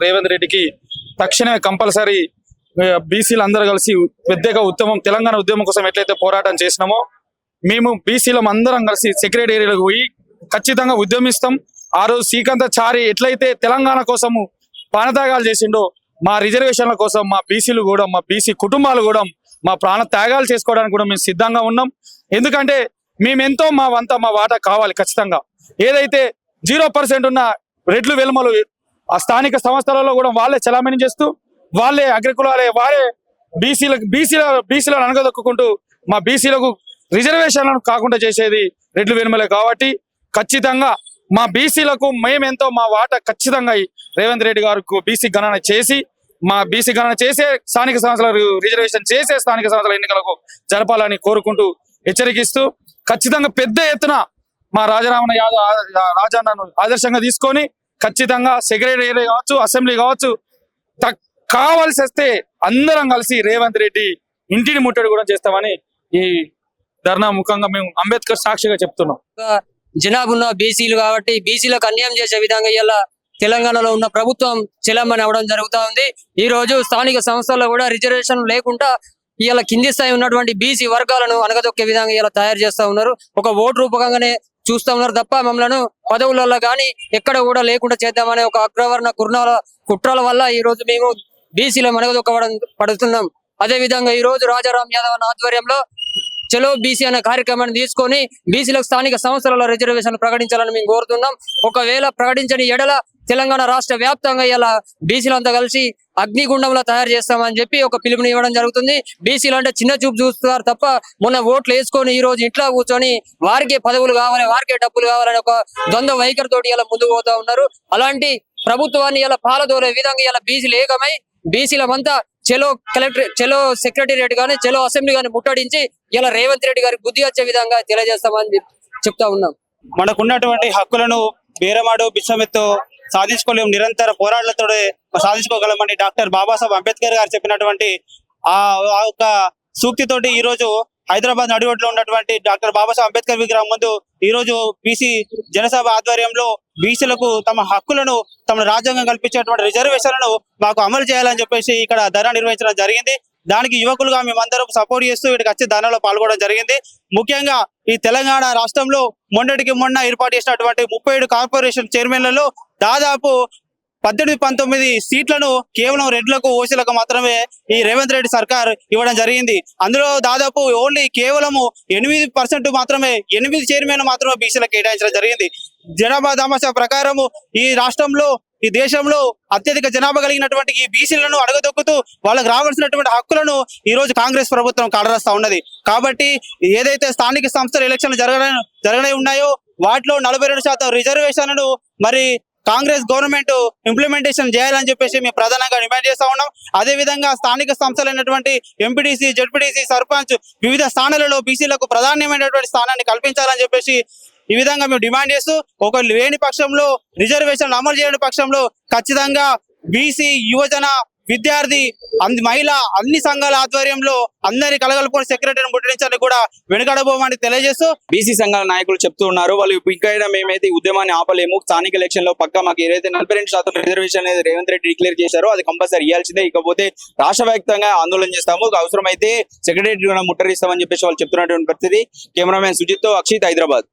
రేవంత్ రెడ్డికి తక్షణమే కంపల్సరీ బీసీలు అందరూ కలిసి పెద్దగా ఉద్యమం తెలంగాణ ఉద్యమం కోసం ఎట్లయితే పోరాటం చేసినామో మేము బీసీలం అందరం కలిసి సెక్రటేరియట్కి పోయి ఖచ్చితంగా ఉద్యమిస్తాం. ఆ రోజు శ్రీకాంతాచారి ఎట్లయితే తెలంగాణ కోసము ప్రాణత్యాగాలు చేసిండో మా రిజర్వేషన్ల కోసం మా బీసీలు కూడా మా బీసీ కుటుంబాలు కూడా మా ప్రాణ త్యాగాలు చేసుకోవడానికి కూడా మేము సిద్ధంగా ఉన్నాం. ఎందుకంటే మేమెంతో మా వాటా కావాలి. ఖచ్చితంగా ఏదైతే 0% ఉన్న రెడ్లు వెలుమలు ఆ స్థానిక సంస్థలలో కూడా వాళ్ళే చలామణి చేస్తూ వాళ్ళే అగ్రకులాలే వారే బీసీలను అనగదొక్కుంటూ మా బీసీలకు రిజర్వేషన్లను కాకుండా చేసేది రెడ్లు వెలుమలే. కాబట్టి ఖచ్చితంగా మా బీసీలకు మేమెంతో మా వాటా ఖచ్చితంగా రేవంత్ రెడ్డి గారికి బీసీ గణన చేసి మా బీసీ గణన చేసే స్థానిక సంస్థల రిజర్వేషన్ చేసే స్థానిక సంస్థల ఎన్నికలకు జరపాలని కోరుకుంటూ హెచ్చరికిస్తూ ఖచ్చితంగా పెద్ద ఎత్తున మా రాజన్నను ఆదర్శంగా తీసుకొని ఖచ్చితంగా సెక్రటరీ కావచ్చు అసెంబ్లీ కావచ్చు కావాల్సి వస్తే అందరం కలిసి రేవంత్ రెడ్డి ఇంటిని ముట్టడి కూడా చేస్తామని ఈ ధర్నా ముఖంగా మేము అంబేద్కర్ సాక్షిగా చెప్తున్నాం. జనాభా ఉన్న బీసీలు కాబట్టి బీసీలకు అన్యాయం చేసే విధంగా ఇలా తెలంగాణలో ఉన్న ప్రభుత్వం చెలమని అవడం జరుగుతూ ఉంది. ఈ రోజు స్థానిక సంస్థల్లో కూడా రిజర్వేషన్ లేకుండా ఇలా కింది స్థాయి ఉన్నటువంటి బీసీ వర్గాలను అనగదొక్కే విధంగా ఇలా తయారు చేస్తా ఉన్నారు. ఒక ఓటు రూపకంగానే చూస్తా ఉన్నారు తప్ప మమ్మల్ని పదవులలో కానీ ఎక్కడ కూడా లేకుండా చేద్దామనే ఒక అగ్రవర్ణ కుట్రల వల్ల ఈ రోజు మేము బీసీలో అనగదొక్కడం పడుతున్నాం. అదే విధంగా ఈ రోజు రాజారాం యాదవ్ ఆధ్వర్యంలో చలో బీసీ అనే కార్యక్రమాన్ని తీసుకొని బీసీలకు స్థానిక సంస్థలలో రిజర్వేషన్లు ప్రకటించాలని మేము కోరుతున్నాం. ఒకవేళ ప్రకటించని ఎడల తెలంగాణ రాష్ట్ర వ్యాప్తంగా ఇలా బీసీలంతా కలిసి అగ్నిగుండంలో తయారు చేస్తామని చెప్పి ఒక పిలుపుని ఇవ్వడం జరుగుతుంది. బీసీలు అంటే చిన్న చూపు చూస్తున్నారు తప్ప మొన్న ఓట్లు వేసుకొని ఈ రోజు ఇంట్లో కూర్చొని వారికే పదవులు కావాలి వారికే డబ్బులు కావాలని ఒక ద్వంద్వ వైఖరితోటి ఇలా ముందుకు పోతా ఉన్నారు. అలాంటి ప్రభుత్వాన్ని ఇలా పాలదోలే విధంగా ఇలా బీసీలు ఏకమై బీసీలమంతా చెలో కలెక్టర్ చెలో సెక్రటేరియట్ గానీ చెలో అసెంబ్లీ గానీ ముట్టడించి ఇలా రేవంత్ రెడ్డి గారికి బుద్ధి వచ్చే విధంగా తెలియజేస్తామని చెప్తా ఉన్నాం. మనకున్నటువంటి హక్కులను బేరమాడు బిచ్చమెత్తు సాధించుకోలేము, నిరంతర పోరాటాలతో సాధించుకోగలమని డాక్టర్ బాబాసాహెబ్ అంబేద్కర్ గారు చెప్పినటువంటి ఆ ఒక సూక్తితోటి ఈ రోజు హైదరాబాద్ నడివొడ్లో ఉన్నటువంటి డాక్టర్ బాబాసాహెబ్ అంబేద్కర్ విగ్రహం ముందు ఈ రోజు బీసీ జనసభ ఆధ్వర్యంలో బీసీలకు తమ హక్కులను తమ రాజ్యాంగం కల్పించేటువంటి రిజర్వేషన్లను మాకు అమలు చేయాలని చెప్పేసి ఇక్కడ ధర్నా నిర్వహించడం జరిగింది. దానికి యువకులుగా మేమందరం సపోర్ట్ చేస్తూ వీటికి వచ్చి ధర్నాలో పాల్గొనడం జరిగింది. ముఖ్యంగా ఈ తెలంగాణ రాష్ట్రంలో మొన్నటికి మొన్న ఏర్పాటు చేసినటువంటి 37 కార్పొరేషన్ చైర్మన్లలో దాదాపు 18-19 సీట్లను కేవలం రెడ్లకు ఓసీలకు మాత్రమే ఈ రేవంత్ రెడ్డి సర్కార్ ఇవ్వడం జరిగింది. అందులో దాదాపు ఓన్లీ కేవలము 8% మాత్రమే 8 చైర్మన్ మాత్రమే బీసీలకు కేటాయించడం జరిగింది. జనాభా దామాషా ప్రకారము ఈ రాష్ట్రంలో ఈ దేశంలో అత్యధిక జనాభా కలిగినటువంటి ఈ బీసీలను అడగదొక్కుతూ వాళ్ళకి రావాల్సినటువంటి హక్కులను ఈ రోజు కాంగ్రెస్ ప్రభుత్వం కాడరాస్తా ఉన్నది. కాబట్టి ఏదైతే స్థానిక సంస్థల ఎలక్షన్లు జరగనే ఉన్నాయో వాటిలో 42% రిజర్వేషన్లను మరి కాంగ్రెస్ గవర్నమెంట్ ఇంప్లిమెంటేషన్ చేయాలని చెప్పేసి మేము ప్రధానంగా డిమాండ్ చేస్తా ఉన్నాం. అదే విధంగా స్థానిక సంస్థలైనటువంటి ఎంపీటీసీ జెడ్పీటీసీ సర్పంచ్ వివిధ స్థానాలలో బీసీలకు ప్రాధాన్యమైనటువంటి స్థానాన్ని కల్పించాలని చెప్పేసి ఈ విధంగా మేము డిమాండ్ చేస్తూ ఒక లేని పక్షంలో రిజర్వేషన్లు అమలు చేయని పక్షంలో ఖచ్చితంగా బీసీ యువజన విద్యార్థి మహిళ అన్ని సంఘాల ఆధ్వర్యంలో అందరి కలగలుపుకొని సెక్రటరీని ముట్టడించాలని కూడా వెనుకడబోమని తెలియజేస్తూ బీసీ సంఘాల నాయకులు చెప్తూ ఉన్నారు. వాళ్ళు ఇంకా మేమైతే ఉద్యమాన్ని ఆపలేము, స్థానిక ఎలక్షన్ లో పక్క మాకు ఏదైతే 42% రిజర్వేషన్ అనేది రేవంత్ రెడ్డి డిక్లేర్ చేశారో అది కంపల్సరీ ఇవ్వాల్సిందే, ఇకపోతే రాష్ట్ర వ్యాప్తంగా ఆందోళన చేస్తాము, అవసరమైతే సెక్రటరీ ముట్టడిస్తామని చెప్పేసి వాళ్ళు చెప్తున్నటువంటి పరిస్థితి. కెమెరామెన్ సుజిత్ తో అక్షిత్, హైదరాబాద్.